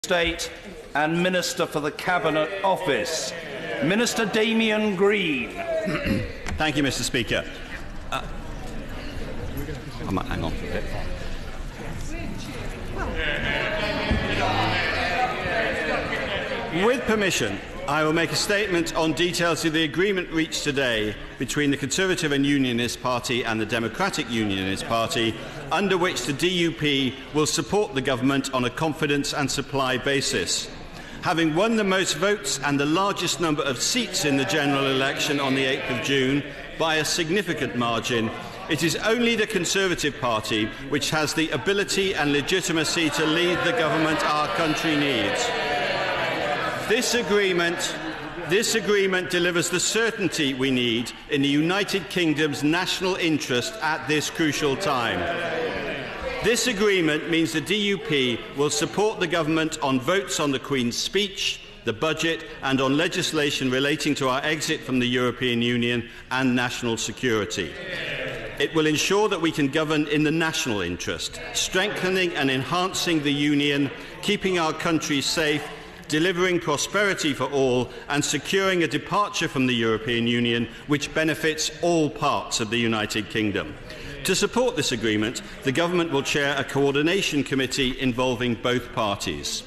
State and Minister for the Cabinet Office, Minister Damian Green. Thank you, Mr. Speaker. I might hang on for a bit. With permission, I will make a statement on details of the agreement reached today between the Conservative and Unionist Party and the Democratic Unionist Party, under which the DUP will support the government on a confidence and supply basis. Having won the most votes and the largest number of seats in the general election on the 8th of June by a significant margin, it is only the Conservative Party which has the ability and legitimacy to lead the government our country needs. This agreement delivers the certainty we need in the United Kingdom's national interest at this crucial time. This agreement means the DUP will support the government on votes on the Queen's speech, the budget and on legislation relating to our exit from the European Union and national security. It will ensure that we can govern in the national interest, strengthening and enhancing the Union, keeping our country safe, delivering prosperity for all and securing a departure from the European Union which benefits all parts of the United Kingdom. To support this agreement, the Government will chair a coordination committee involving both parties.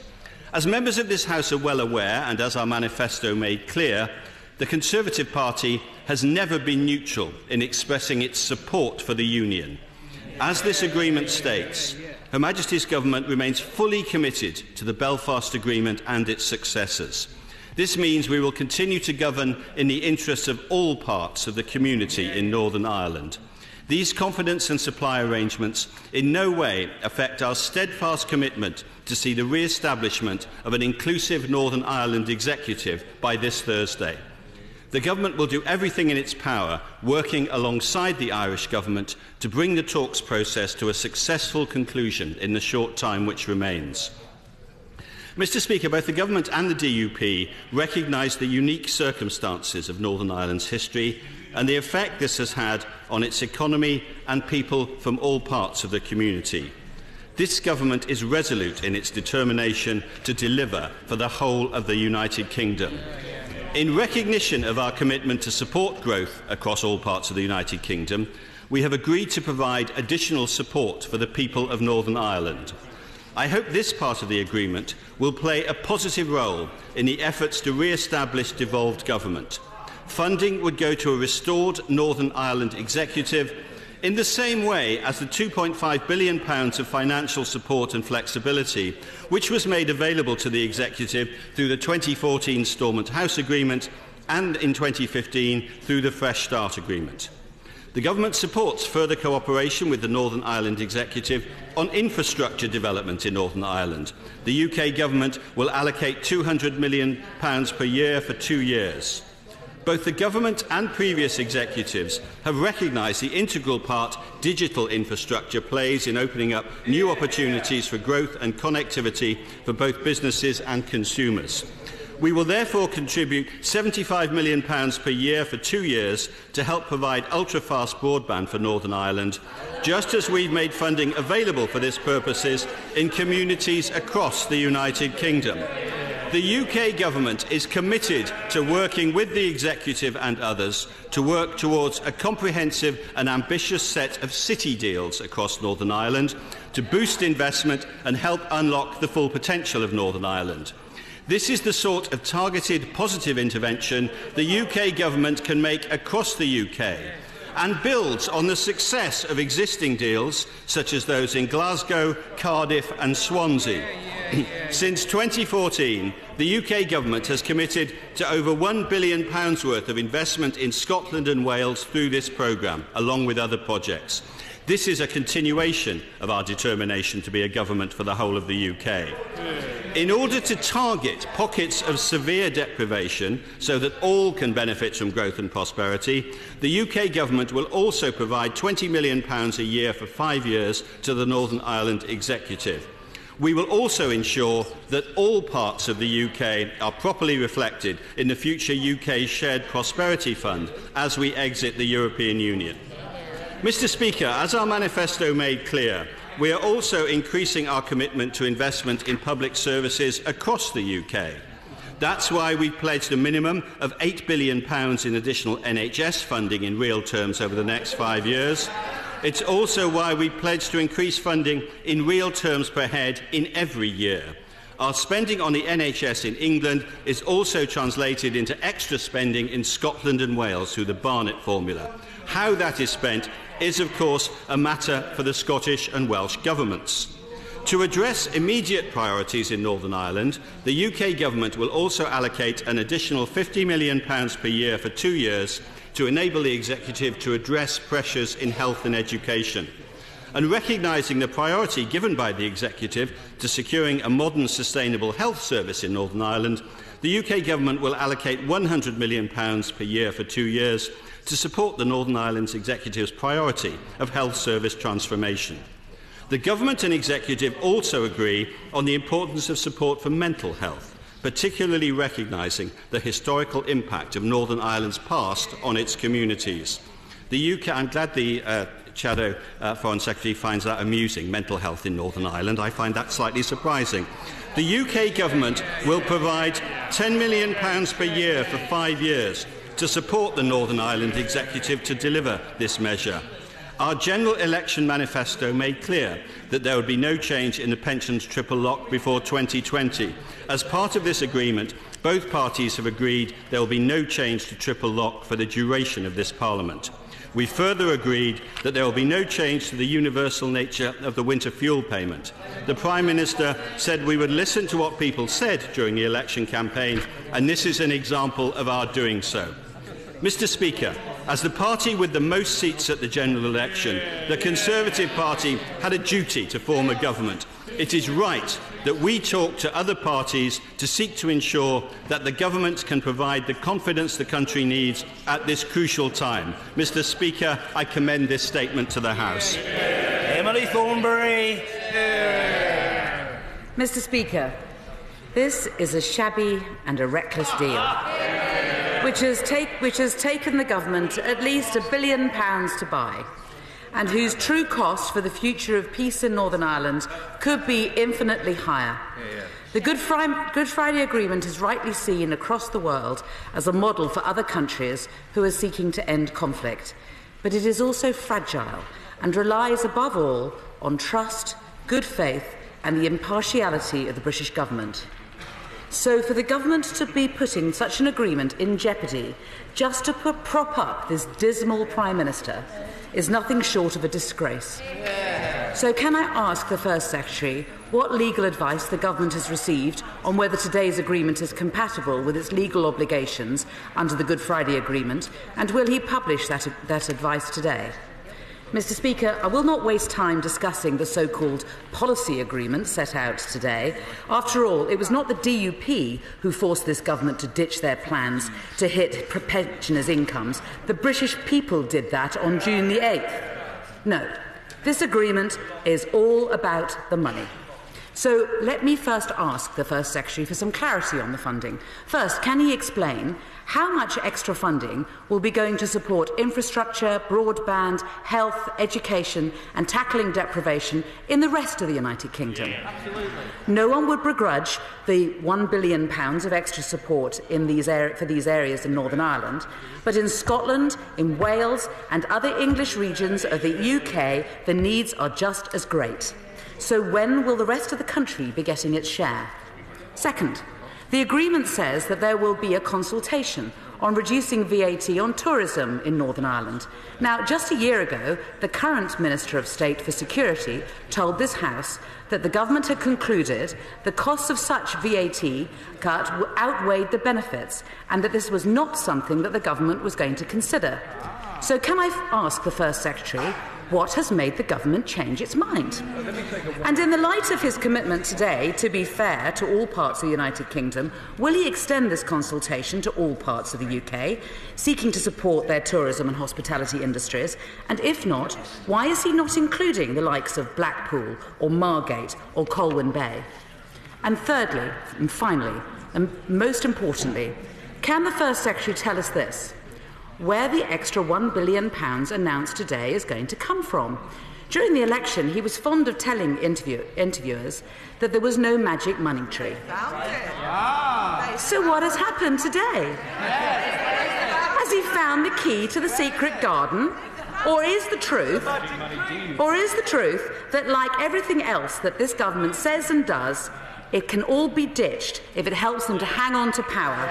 As members of this House are well aware, and as our manifesto made clear, the Conservative Party has never been neutral in expressing its support for the Union. As this agreement states, Her Majesty's Government remains fully committed to the Belfast Agreement and its successors. This means we will continue to govern in the interests of all parts of the community in Northern Ireland. These confidence and supply arrangements in no way affect our steadfast commitment to see the re-establishment of an inclusive Northern Ireland executive by this Thursday. The Government will do everything in its power, working alongside the Irish Government, to bring the talks process to a successful conclusion in the short time which remains. Mr. Speaker, both the Government and the DUP recognise the unique circumstances of Northern Ireland's history and the effect this has had on its economy and people from all parts of the community. This Government is resolute in its determination to deliver for the whole of the United Kingdom. In recognition of our commitment to support growth across all parts of the United Kingdom, we have agreed to provide additional support for the people of Northern Ireland. I hope this part of the agreement will play a positive role in the efforts to re-establish devolved government. Funding would go to a restored Northern Ireland executive in the same way as the £2.5 billion of financial support and flexibility which was made available to the executive through the 2014 Stormont House Agreement and in 2015 through the Fresh Start Agreement. The Government supports further cooperation with the Northern Ireland Executive on infrastructure development in Northern Ireland. The UK Government will allocate £200 million per year for 2 years. Both the Government and previous executives have recognised the integral part digital infrastructure plays in opening up new opportunities for growth and connectivity for both businesses and consumers. We will therefore contribute £75 million per year for 2 years to help provide ultra-fast broadband for Northern Ireland, just as we've made funding available for this purposes in communities across the United Kingdom. The UK Government is committed to working with the Executive and others to work towards a comprehensive and ambitious set of city deals across Northern Ireland to boost investment and help unlock the full potential of Northern Ireland. This is the sort of targeted positive intervention the UK Government can make across the UK and builds on the success of existing deals such as those in Glasgow, Cardiff and Swansea. Since 2014, the UK Government has committed to over £1 billion worth of investment in Scotland and Wales through this programme, along with other projects. This is a continuation of our determination to be a government for the whole of the UK. In order to target pockets of severe deprivation so that all can benefit from growth and prosperity, the UK Government will also provide £20 million a year for 5 years to the Northern Ireland Executive. We will also ensure that all parts of the UK are properly reflected in the future UK Shared Prosperity Fund as we exit the European Union. Mr. Speaker, as our manifesto made clear, We are also increasing our commitment to investment in public services across the UK. That's why we pledged a minimum of £8 billion in additional NHS funding in real terms over the next 5 years. It's also why we pledged to increase funding in real terms per head in every year. Our spending on the NHS in England is also translated into extra spending in Scotland and Wales through the Barnett formula. How that is spent is, of course, a matter for the Scottish and Welsh governments. To address immediate priorities in Northern Ireland, the UK Government will also allocate an additional £50 million per year for 2 years to enable the Executive to address pressures in health and education. And recognising the priority given by the Executive to securing a modern, sustainable health service in Northern Ireland, the UK Government will allocate £100 million per year for 2 years to support the Northern Ireland's Executive's priority of health service transformation. The Government and Executive also agree on the importance of support for mental health, particularly recognising the historical impact of Northern Ireland's past on its communities. The UK, I'm glad the Shadow Foreign Secretary finds that amusing, mental health in Northern Ireland. I find that slightly surprising. The UK Government will provide £10 million per year for 5 years to support the Northern Ireland Executive to deliver this measure. Our general election manifesto made clear that there would be no change in the pensions triple lock before 2020. As part of this agreement, both parties have agreed there will be no change to triple lock for the duration of this Parliament. We further agreed that there will be no change to the universal nature of the winter fuel payment. The Prime Minister said we would listen to what people said during the election campaign, and this is an example of our doing so. Mr. Speaker, as the party with the most seats at the general election, the Conservative Party had a duty to form a government. It is right that we talk to other parties to seek to ensure that the government can provide the confidence the country needs at this crucial time. Mr. Speaker, I commend this statement to the House. Emily Thornberry. Mr. Speaker, this is a shabby and a reckless deal, which has taken the government at least £1 billion to buy, and whose true cost for the future of peace in Northern Ireland could be infinitely higher. The Good Friday Agreement is rightly seen across the world as a model for other countries who are seeking to end conflict, but it is also fragile and relies above all on trust, good faith and the impartiality of the British government. So for the government to be putting such an agreement in jeopardy just to prop up this dismal Prime Minister is nothing short of a disgrace. So can I ask the First Secretary what legal advice the government has received on whether today's agreement is compatible with its legal obligations under the Good Friday Agreement, and will he publish that advice today? Mr. Speaker, I will not waste time discussing the so-called policy agreement set out today. After all, it was not the DUP who forced this government to ditch their plans to hit pensioners' incomes. The British people did that on June the 8th. No, this agreement is all about the money. So let me first ask the First Secretary for some clarity on the funding. First, can he explain how much extra funding will be going to support infrastructure, broadband, health, education and tackling deprivation in the rest of the United Kingdom? No one would begrudge the £1 billion of extra support in for these areas in Northern Ireland, but in Scotland, in Wales and other English regions of the UK, the needs are just as great. So when will the rest of the country be getting its share? Second, the agreement says that there will be a consultation on reducing VAT on tourism in Northern Ireland. Now, just a year ago, the current Minister of State for Security told this House that the government had concluded the costs of such VAT cut outweighed the benefits and that this was not something that the government was going to consider. So can I ask the First Secretary what has made the government change its mind? And in the light of his commitment today to be fair to all parts of the United Kingdom, will he extend this consultation to all parts of the UK, seeking to support their tourism and hospitality industries? And if not, why is he not including the likes of Blackpool or Margate or Colwyn Bay? And thirdly, and finally, and most importantly, can the First Secretary tell us this? Where the extra £1 billion announced today is going to come from? During the election, he was fond of telling interviewers that there was no magic money tree. So what has happened today? Has he found the key to the secret garden? Or is the truth that, like everything else that this government says and does, it can all be ditched if it helps them to hang on to power?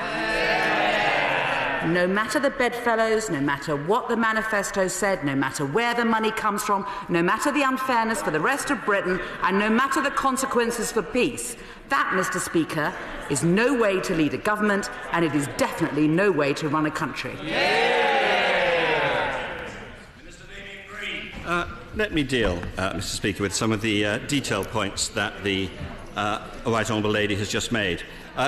No matter the bedfellows, no matter what the manifesto said, no matter where the money comes from, no matter the unfairness for the rest of Britain, and no matter the consequences for peace, that, Mr. Speaker, is no way to lead a government, and it is definitely no way to run a country. Let me deal, Mr. Speaker, with some of the detailed points that the Right Honourable Lady has just made.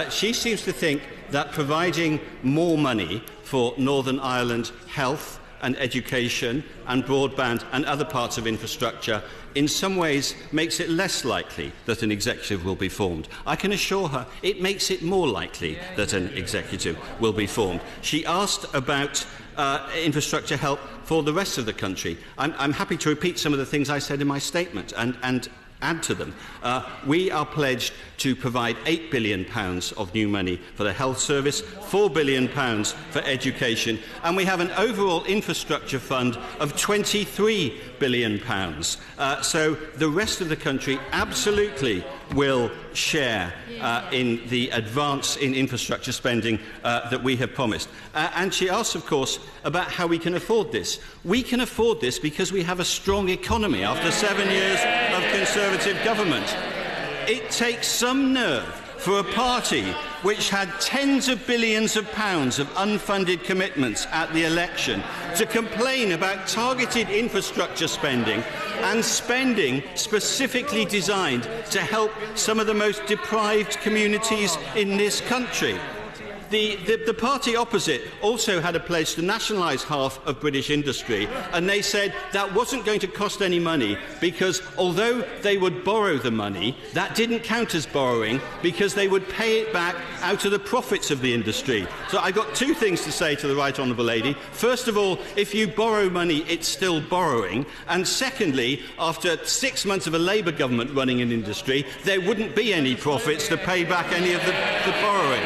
She seems to think that providing more money for Northern Ireland health and education and broadband and other parts of infrastructure in some ways makes it less likely that an executive will be formed. I can assure her it makes it more likely that an executive will be formed. She asked about infrastructure help for the rest of the country. I'm happy to repeat some of the things I said in my statement and add to them. We are pledged to provide £8 billion of new money for the health service, £4 billion for education, and we have an overall infrastructure fund of £23 billion. So the rest of the country absolutely will share in the advance in infrastructure spending that we have promised. And she asks, of course, about how we can afford this. We can afford this because we have a strong economy after 7 years of Conservative government. It takes some nerve for a party which had tens of billions of pounds of unfunded commitments at the election to complain about targeted infrastructure spending and spending specifically designed to help some of the most deprived communities in this country. The party opposite also had a pledge to nationalise half of British industry, and they said that wasn't going to cost any money because although they would borrow the money, that didn't count as borrowing because they would pay it back out of the profits of the industry. So I've got two things to say to the Right Honourable Lady. First of all, if you borrow money, it's still borrowing. And secondly, after 6 months of a Labour government running an industry, there wouldn't be any profits to pay back any of the borrowing.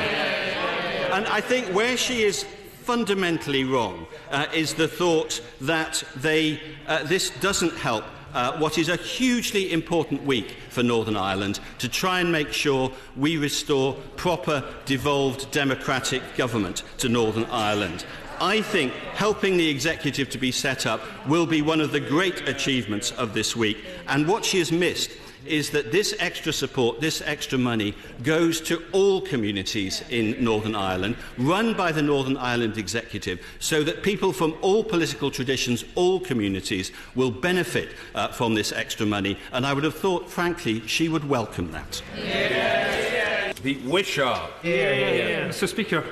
And I think where she is fundamentally wrong is the thought that this doesn't help what is a hugely important week for Northern Ireland to try and make sure we restore proper, devolved democratic government to Northern Ireland. I think helping the executive to be set up will be one of the great achievements of this week, and what she has missed is that this extra support, this extra money, goes to all communities in Northern Ireland, run by the Northern Ireland Executive, so that people from all political traditions, all communities, will benefit from this extra money. And I would have thought, frankly, she would welcome that. The Wishart. Mr. Speaker,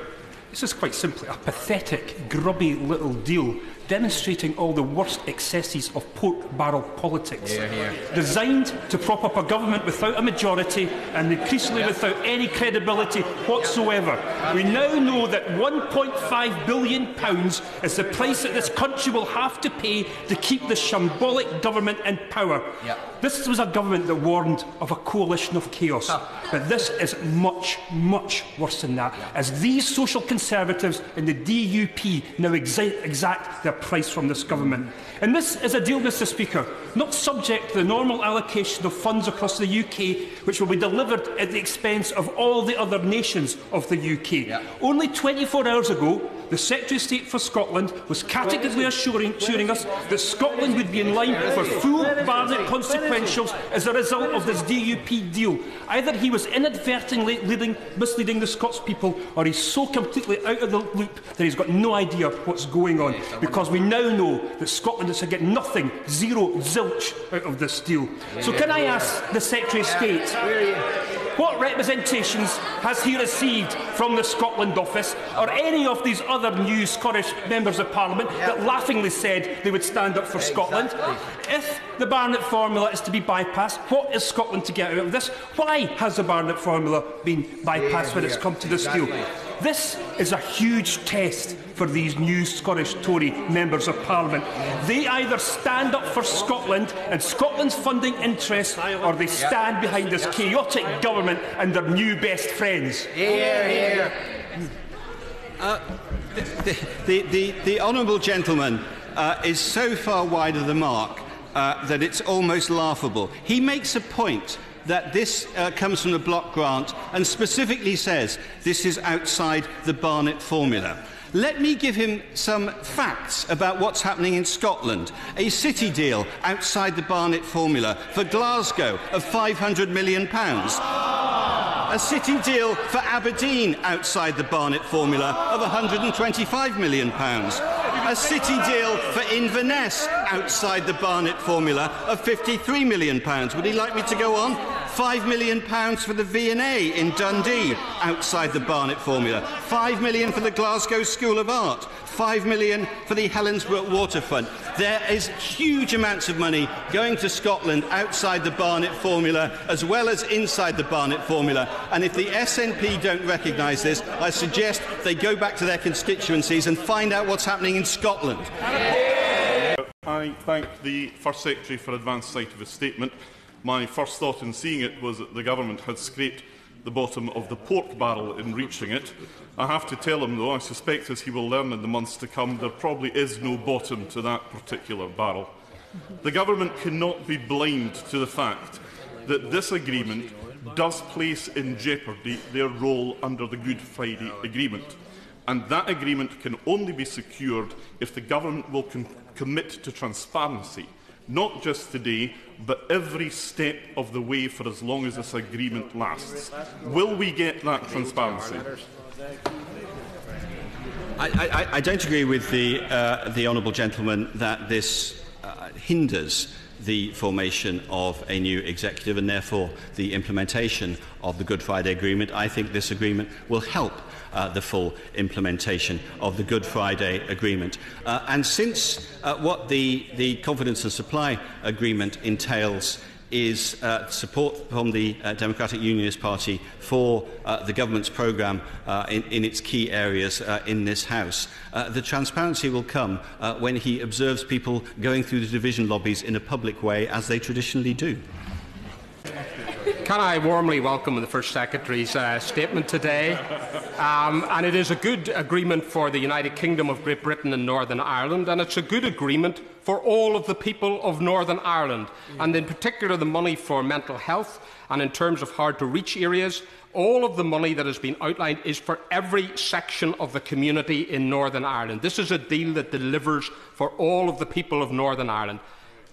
this is quite simply a pathetic, grubby little deal demonstrating all the worst excesses of pork barrel politics, designed to prop up a government without a majority and increasingly without any credibility whatsoever. We now know that £1.5 billion is the price that this country will have to pay to keep this shambolic government in power. This was a government that warned of a coalition of chaos, but this is much, much worse than that, as these social conservatives in the DUP now exact their price from this government. And this is a deal, Mr. Speaker, not subject to the normal allocation of funds across the UK, which will be delivered at the expense of all the other nations of the UK. Only 24 hours ago, the Secretary of State for Scotland was categorically assuring us that Scotland would be in line for full Barnett consequentials as a result of this DUP deal. Either he was inadvertently misleading the Scots people, or he's so completely out of the loop that he's got no idea what's going on, because we now know that Scotland is to get nothing, zero, zilch out of this deal. So can I ask the Secretary of State, what representations has he received from the Scotland office or any of these other new Scottish members of Parliament that laughingly said they would stand up for Scotland? If the Barnett formula is to be bypassed, what is Scotland to get out of this? Why has the Barnett formula been bypassed when it's come to this deal? This is a huge test for these new Scottish Tory members of Parliament. They either stand up for Scotland and Scotland's funding interests, or they stand behind this chaotic government and their new best friends. The honourable gentleman is so far wide of the mark that it's almost laughable. He makes a point that this comes from the block grant and specifically says this is outside the Barnett formula. Let me give him some facts about what's happening in Scotland. A city deal outside the Barnett formula for Glasgow of £500 million. A city deal for Aberdeen outside the Barnett formula of £125 million. A city deal for Inverness outside the Barnett formula of £53 million. Would he like me to go on? £5 million for the V&A in Dundee outside the Barnett formula. £5 million for the Glasgow School of Art. £5 million for the Helensburgh waterfront. There is huge amounts of money going to Scotland outside the Barnett formula as well as inside the Barnett formula. And if the SNP don't recognise this, I suggest they go back to their constituencies and find out what's happening in Scotland. I thank the First Secretary for advance sight of his statement. My first thought in seeing it was that the Government had scraped the bottom of the pork barrel in reaching it. I have to tell him, though, I suspect as he will learn in the months to come, there probably is no bottom to that particular barrel. The Government cannot be blind to the fact that this agreement does place in jeopardy their role under the Good Friday Agreement. And that agreement can only be secured if the Government will commit to transparency, not just today, but every step of the way for as long as this agreement lasts. Will we get that transparency? I don't agree with the honourable gentleman that this hinders the formation of a new executive and therefore the implementation of the Good Friday Agreement. I think this agreement will help the full implementation of the Good Friday Agreement. And since what the Confidence and Supply Agreement entails is support from the Democratic Unionist Party for the government's programme in its key areas in this House. The transparency will come when he observes people going through the division lobbies in a public way, as they traditionally do. Can I warmly welcome the First Secretary's statement today? And it is a good agreement for the United Kingdom of Great Britain and Northern Ireland, and it's a good agreement for all of the people of Northern Ireland, and in particular the money for mental health and in terms of hard-to-reach areas. All of the money that has been outlined is for every section of the community in Northern Ireland. This is a deal that delivers for all of the people of Northern Ireland.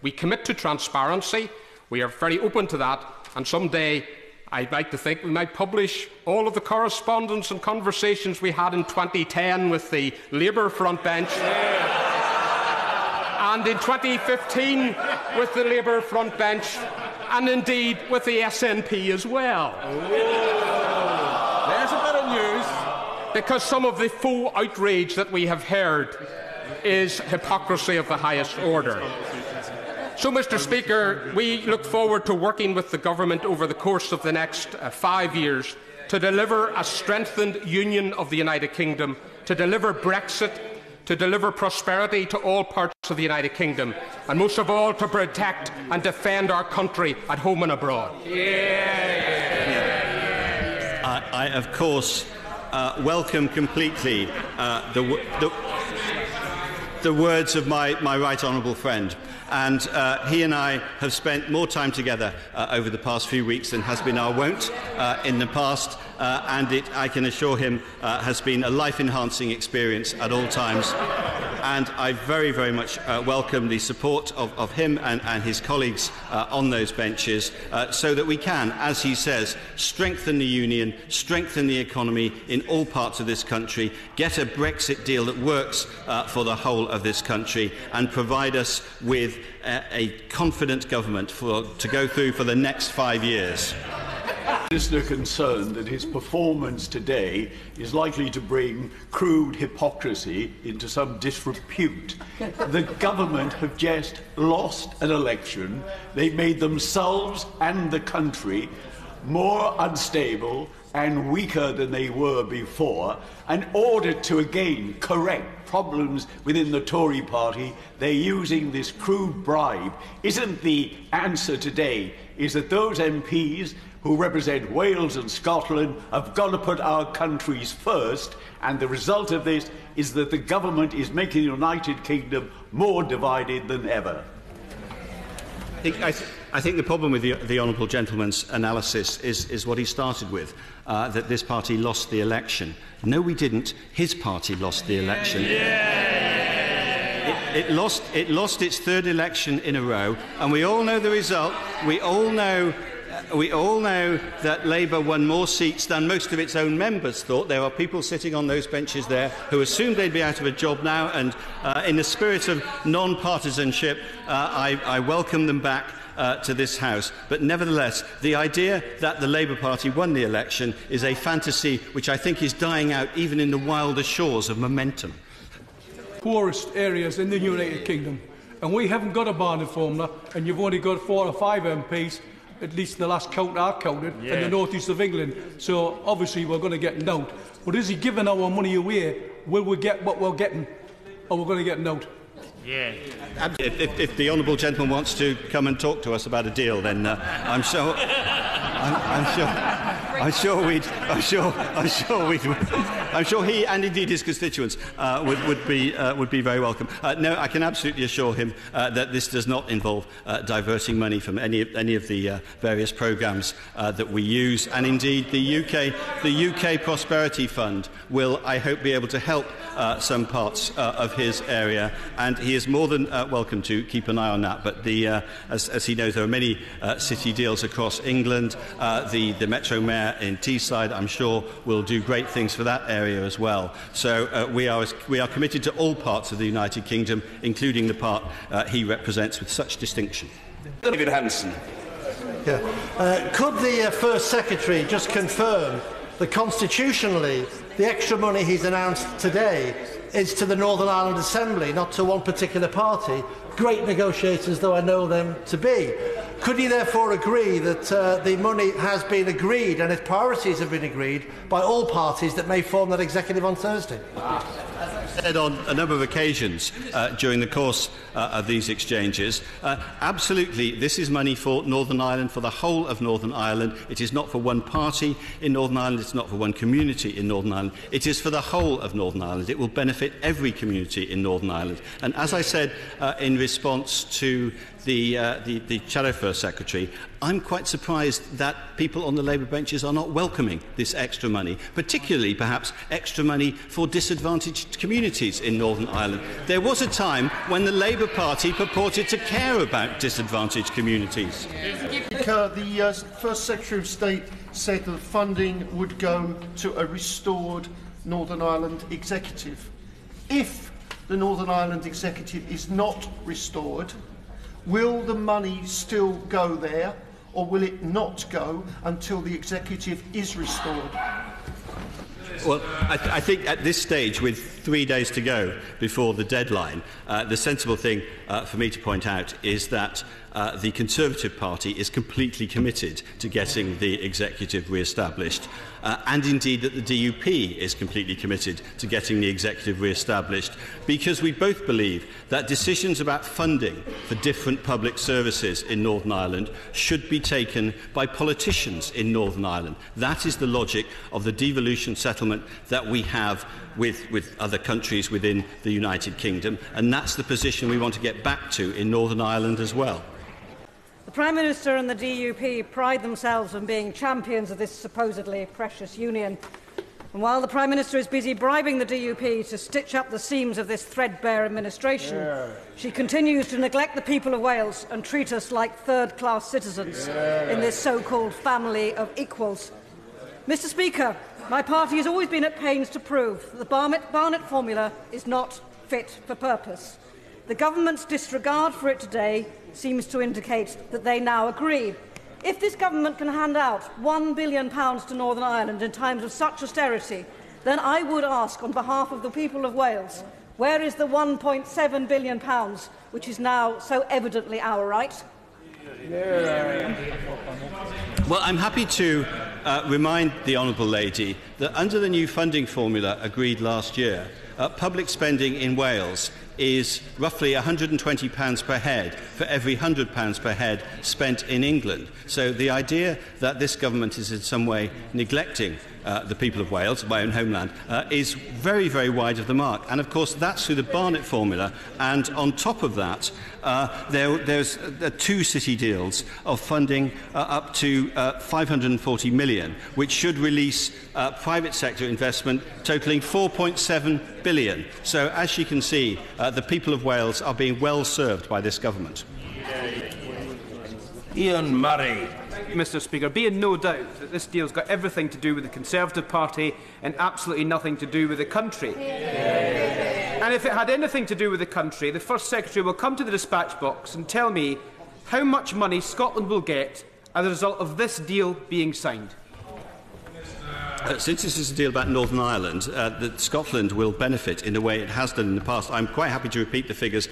We commit to transparency. We are very open to that, and someday I'd like to think we might publish all of the correspondence and conversations we had in 2010 with the Labour front bench and in 2015 with the Labour front bench and indeed with the SNP as well. There's a bit of news. Because some of the faux outrage that we have heard is hypocrisy of the highest order. So, Mr. Speaker, we look forward to working with the Government over the course of the next 5 years to deliver a strengthened union of the United Kingdom, to deliver Brexit, to deliver prosperity to all parts of the United Kingdom, and most of all to protect and defend our country at home and abroad. I of course, welcome completely the words of my right honourable friend. And he and I have spent more time together over the past few weeks than has been our wont in the past, and it, I can assure him, has been a life-enhancing experience at all times. And I very, very much welcome the support of him and his colleagues on those benches so that we can, as he says, strengthen the union, strengthen the economy in all parts of this country, get a Brexit deal that works for the whole of this country, and provide us with a confident government to go through for the next 5 years. Minister concerned that his performance today is likely to bring crude hypocrisy into some disrepute. The government have just lost an election. They made themselves and the country more unstable and weaker than they were before, in order to again correct problems within the Tory party, they're using this crude bribe. Isn't the answer today is that those MPs who represent Wales and Scotland have got to put our countries first, and the result of this is that the government is making the United Kingdom more divided than ever? I think the problem with the honourable gentleman's analysis is what he started with, that this party lost the election. No, we didn't. His party lost the election. It lost its third election in a row, and we all know the result. We all know that Labour won more seats than most of its own members thought. There are people sitting on those benches there who assumed they'd be out of a job now, and in the spirit of non-partisanship, I welcome them back to this House. But nevertheless, the idea that the Labour Party won the election is a fantasy which I think is dying out even in the wilder shores of momentum. Poorest areas in the United Kingdom, and we haven't got a Barnard formula, and you've only got 4 or 5 MPs, at least the last count I counted, in the north east of England. So obviously we're going to get out. But is he giving our money away? Will we get what we're getting, or we're going to get out? Yeah. If the honourable gentleman wants to come and talk to us about a deal, then I'm sure he and indeed his constituents would be very welcome. No, I can absolutely assure him that this does not involve diverting money from any of the various programmes that we use, and indeed the UK Prosperity Fund will, I hope, be able to help some parts of his area, and he is more than welcome to keep an eye on that. But as he knows, there are many city deals across England. The Metro Mayor in Teesside, I'm sure, will do great things for that area as well. So we are committed to all parts of the United Kingdom, including the part he represents with such distinction. David Hanson. Yeah. Could the First Secretary just confirm that constitutionally the extra money he's announced today is to the Northern Ireland Assembly, not to one particular party, great negotiators though I know them to be? Could he therefore agree that the money has been agreed and its priorities have been agreed by all parties that may form that executive on Thursday? Said on a number of occasions during the course of these exchanges, absolutely, this is money for Northern Ireland, for the whole of Northern Ireland. It is not for one party in Northern Ireland, it's not for one community in Northern Ireland, it is for the whole of Northern Ireland. It will benefit every community in Northern Ireland. And as I said in response to the Shadow First Secretary, I'm quite surprised that people on the Labour benches are not welcoming this extra money, particularly perhaps extra money for disadvantaged communities in Northern Ireland. There was a time when the Labour Party purported to care about disadvantaged communities. The First Secretary of State said that funding would go to a restored Northern Ireland Executive. If the Northern Ireland Executive is not restored, will the money still go there, or will it not go until the executive is restored? Well, I think at this stage, with 3 days to go before the deadline, the sensible thing for me to point out is that the Conservative Party is completely committed to getting the executive re-established, and indeed that the DUP is completely committed to getting the executive re-established, because we both believe that decisions about funding for different public services in Northern Ireland should be taken by politicians in Northern Ireland. That is the logic of the devolution settlement that we have with other countries within the United Kingdom, and that's the position we want to get back to in Northern Ireland as well. The Prime Minister and the DUP pride themselves on being champions of this supposedly precious union. And while the Prime Minister is busy bribing the DUP to stitch up the seams of this threadbare administration, she continues to neglect the people of Wales and treat us like third-class citizens in this so-called family of equals. Mr Speaker, my party has always been at pains to prove that the Barnett formula is not fit for purpose. The government's disregard for it today seems to indicate that they now agree. If this government can hand out £1 billion to Northern Ireland in times of such austerity, then I would ask on behalf of the people of Wales, where is the £1.7 billion which is now so evidently our right? Well, I'm happy to remind the Honourable Lady that under the new funding formula agreed last year, public spending in Wales is roughly £120 per head for every £100 per head spent in England. So the idea that this government is in some way neglecting the people of Wales, my own homeland, is very, very wide of the mark. And of course that's through the Barnett formula, and on top of that there's 2 city deals of funding up to 540 million, which should release private sector investment totalling 4.7 billion. So as you can see, the people of Wales are being well served by this government. Ian Murray. Mr. Speaker, be in no doubt that this deal's got everything to do with the Conservative Party and absolutely nothing to do with the country. And if it had anything to do with the country, the First Secretary will come to the dispatch box and tell me how much money Scotland will get as a result of this deal being signed. Since this is a deal about Northern Ireland, that Scotland will benefit in the way it has done in the past. I'm quite happy to repeat the figures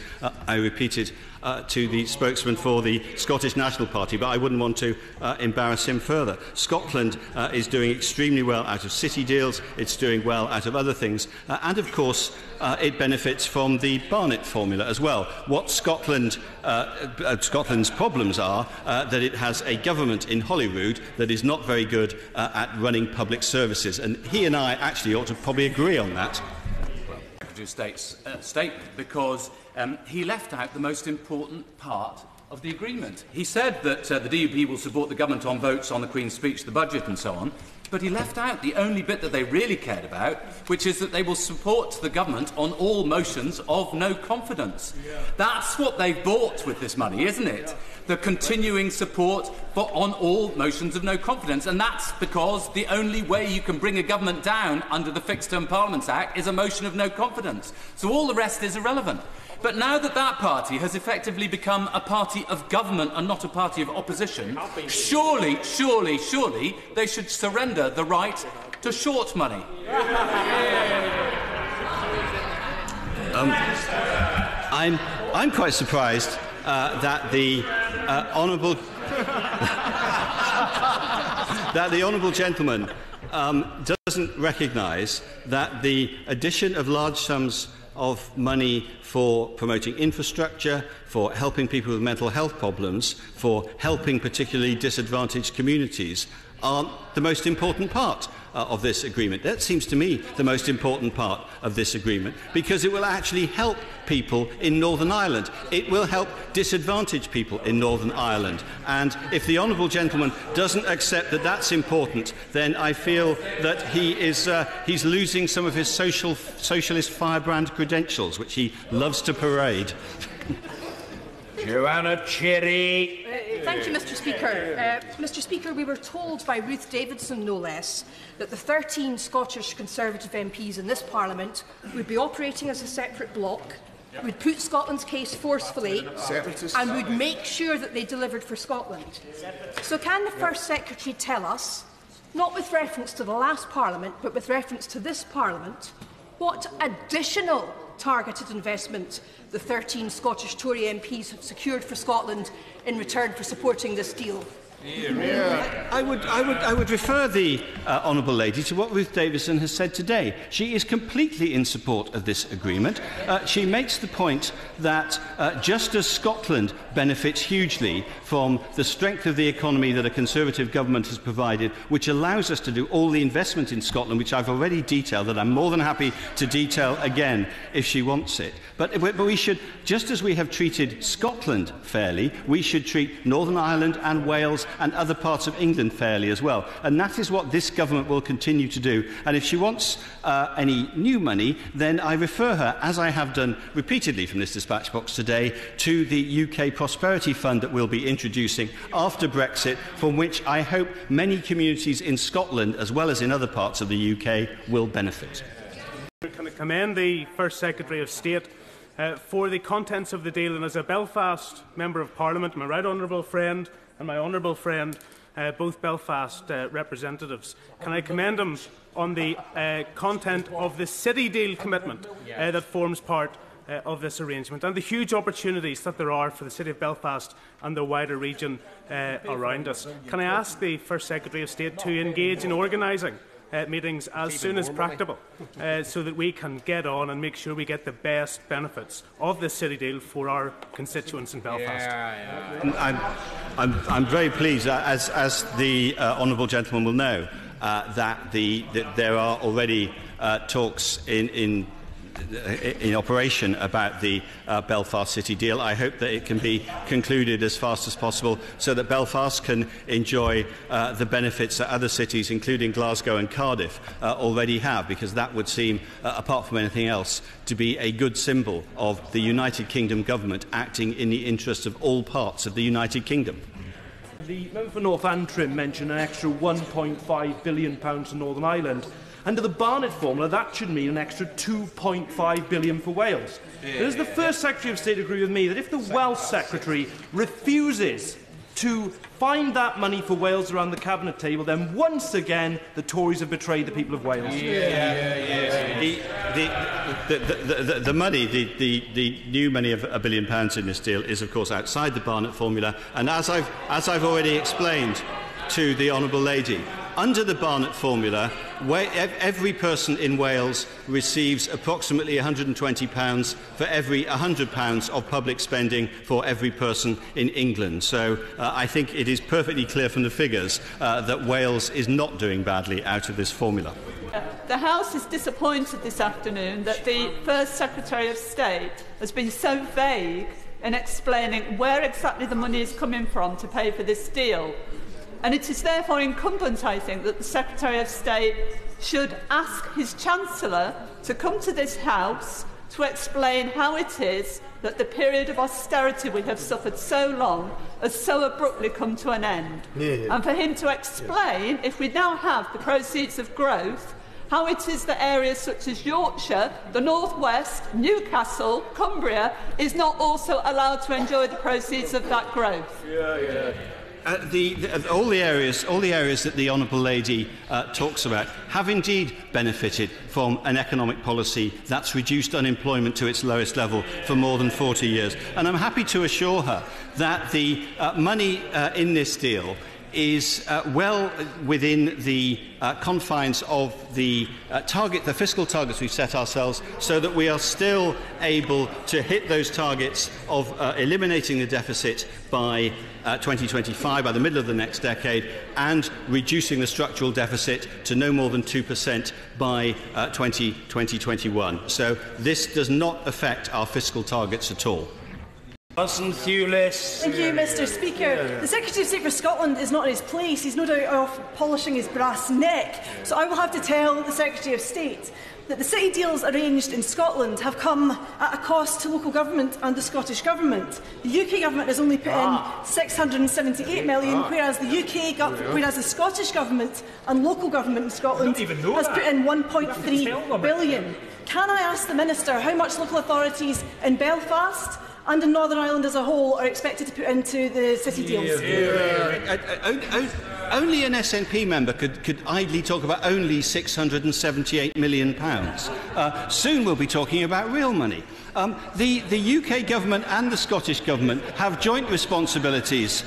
I repeated to the spokesman for the Scottish National Party, but I wouldn't want to embarrass him further. Scotland is doing extremely well out of city deals, it's doing well out of other things, and of course it benefits from the Barnett formula as well. What Scotland's problems are that it has a government in Holyrood that is not very good at running public services, and he and I actually ought to probably agree on that. Secretary of State's statement, because he left out the most important part of the agreement. He said that the DUP will support the government on votes on the Queen's speech, the budget and so on, but he left out the only bit that they really cared about, which is that they will support the government on all motions of no confidence. That's what they've bought with this money, isn't it? The continuing support on all motions of no confidence, and that's because the only way you can bring a government down under the Fixed Term Parliaments Act is a motion of no confidence. So all the rest is irrelevant. But now that that party has effectively become a party of government and not a party of opposition, surely they should surrender the right to short money. I'm quite surprised that the honourable gentleman doesn't recognise that the addition of large sums of money for promoting infrastructure, for helping people with mental health problems, for helping particularly disadvantaged communities aren't the most important part of this agreement. That seems to me the most important part of this agreement, because it will actually help people in Northern Ireland. It will help disadvantaged people in Northern Ireland. And if the honourable gentleman doesn't accept that that's important, then I feel that he's losing some of his socialist firebrand credentials, which he loves to parade. Joanna Cherry. Thank you, Mr. Speaker. Mr. Speaker, we were told by Ruth Davidson, no less, that the 13 Scottish Conservative MPs in this Parliament would be operating as a separate bloc, would put Scotland's case forcefully, and would make sure that they delivered for Scotland. So can the First Secretary tell us, not with reference to the last Parliament, but with reference to this Parliament, what additional targeted investment the 13 Scottish Tory MPs have secured for Scotland in return for supporting this deal? I would refer the honourable lady to what Ruth Davidson has said today. She is completely in support of this agreement. She makes the point that just as Scotland benefits hugely from the strength of the economy that a Conservative government has provided, which allows us to do all the investment in Scotland, which I've already detailed, that I'm more than happy to detail again if she wants it. But we should, just as we have treated Scotland fairly, we should treat Northern Ireland and Wales and other parts of England fairly as well. And that is what this government will continue to do. And if she wants any new money, then I refer her, as I have done repeatedly from this dispatch box today, to the UK Prosperity Fund that we'll be introducing after Brexit, from which I hope many communities in Scotland, as well as in other parts of the UK, will benefit. Can I commend the First Secretary of State for the contents of the deal, and as a Belfast Member of Parliament, my right honourable friend and my honourable friend, both Belfast representatives, can I commend him on the content of the City Deal commitment that forms part of this arrangement and the huge opportunities that there are for the City of Belfast and the wider region around us. Can I ask the First Secretary of State to engage in organising meetings as soon as practicable so that we can get on and make sure we get the best benefits of this city deal for our constituents in Belfast? I'm very pleased, as the honourable gentleman will know, that there are already talks in operation about the Belfast City deal. I hope that it can be concluded as fast as possible so that Belfast can enjoy the benefits that other cities, including Glasgow and Cardiff, already have, because that would seem, apart from anything else, to be a good symbol of the United Kingdom government acting in the interests of all parts of the United Kingdom. The member for North Antrim mentioned an extra £1.5 billion to Northern Ireland. Under the Barnett formula, that should mean an extra £2.5 billion for Wales. Does the First Secretary of State agree with me that if the Welsh Secretary refuses to find that money for Wales around the Cabinet table, then once again the Tories have betrayed the people of Wales? The money, the new money of £1 billion in this deal is, of course, outside the Barnett formula. And as I've already explained to the honourable lady, under the Barnett formula, every person in Wales receives approximately £120 for every £100 of public spending for every person in England. So I think it is perfectly clear from the figures that Wales is not doing badly out of this formula. The House is disappointed this afternoon that the First Secretary of State has been so vague in explaining where exactly the money is coming from to pay for this deal. And it is therefore incumbent, I think, that the Secretary of State should ask his Chancellor to come to this House to explain how it is that the period of austerity we have suffered so long has so abruptly come to an end. And for him to explain, if we now have the proceeds of growth, how it is that areas such as Yorkshire, the North West, Newcastle, Cumbria is not also allowed to enjoy the proceeds of that growth. All the areas that the honourable lady talks about have indeed benefited from an economic policy that's reduced unemployment to its lowest level for more than 40 years. And I'm happy to assure her that the money in this deal is well within the confines of the the fiscal targets we've set ourselves, so that we are still able to hit those targets of eliminating the deficit by 2025, by the middle of the next decade, and reducing the structural deficit to no more than 2% by 2021. So this does not affect our fiscal targets at all. Thank you, Mr. Speaker. The Secretary of State for Scotland is not in his place. He's no doubt off polishing his brass neck. So I will have to tell the Secretary of State that the city deals arranged in Scotland have come at a cost to local government and the Scottish Government. The UK Government has only put in £678 million, whereas the Scottish Government and local government in Scotland has put in £1.3 billion. Can I ask the Minister how much local authorities in Belfast and in Northern Ireland as a whole are expected to put into the city deals? Only an SNP member could idly talk about only £678 million. Soon we'll be talking about real money. The UK Government and the Scottish Government have joint responsibilities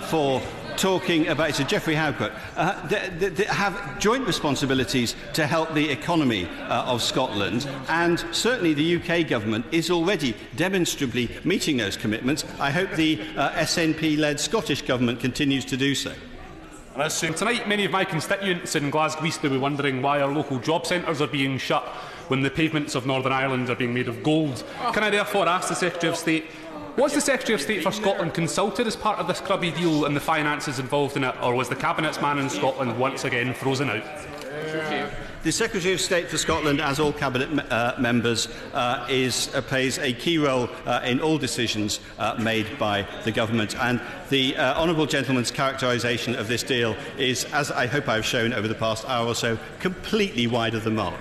for talking about, it's a Geoffrey Howcott, have joint responsibilities to help the economy of Scotland, and certainly the UK Government is already demonstrably meeting those commitments. I hope the SNP-led Scottish Government continues to do so. Tonight, many of my constituents in Glasgow East will be wondering why our local job centres are being shut when the pavements of Northern Ireland are being made of gold. Can I therefore ask the Secretary of State, was the Secretary of State for Scotland consulted as part of this grubby deal and the finances involved in it, or was the Cabinet's man in Scotland once again frozen out? The Secretary of State for Scotland, as all Cabinet members, plays a key role in all decisions made by the Government, and the honourable gentleman's characterisation of this deal is, as I hope I have shown over the past hour or so, completely wide of the mark.